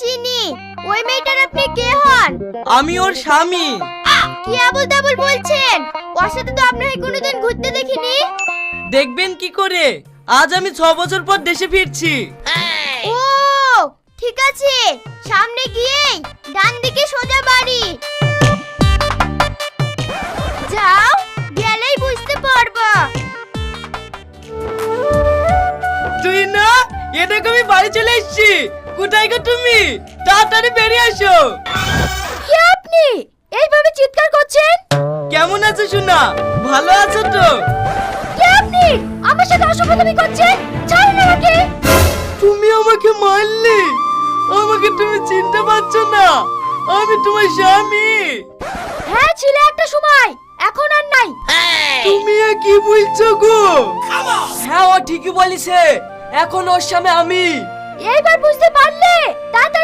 চিনি। ওই মেয়েটার আপনি কে হন? আমি ওর স্বামী। কি আবল তাবল বলছেন? ওর সাথে তো আপনাকে কোনোদিন ঘুরতে দেখিনি। দেখবেন কি করে, আজ আমি 6 বছর পর দেশে ফিরছি। ও ঠিক আছে, সামনে গিয়েই ডান দিকে সোজা বাড়ি যাও, গেলেই বুঝতে পারবা। তুই না, এটাকে আমি বাড়ি চলে এসেছি। কোথায় গো তুমি? তাড়াতাড়ি বেরিয়ে আসো। কে আপনি এইভাবে চিৎকার করছেন? কেমন আছো সোনা? ভালো আছো তো? কে আপনি? আমার সাথে অসভ্যতামি করছেন? ছাড়ুন আমাকে। তুমি আমাকে মারলে? আমাকে তুমি চিনতে পারছো না? আমি তোমার স্বামী। হ্যাঁ ছিল একটা সময়, এখন আর নাই। তুমি কি বলছো গো? হ্যাঁ, ও ঠিকই বলিছে। এখন ওর স্বামী আমি। এইবার বুঝতে পারলে? তাড়াতাড়ি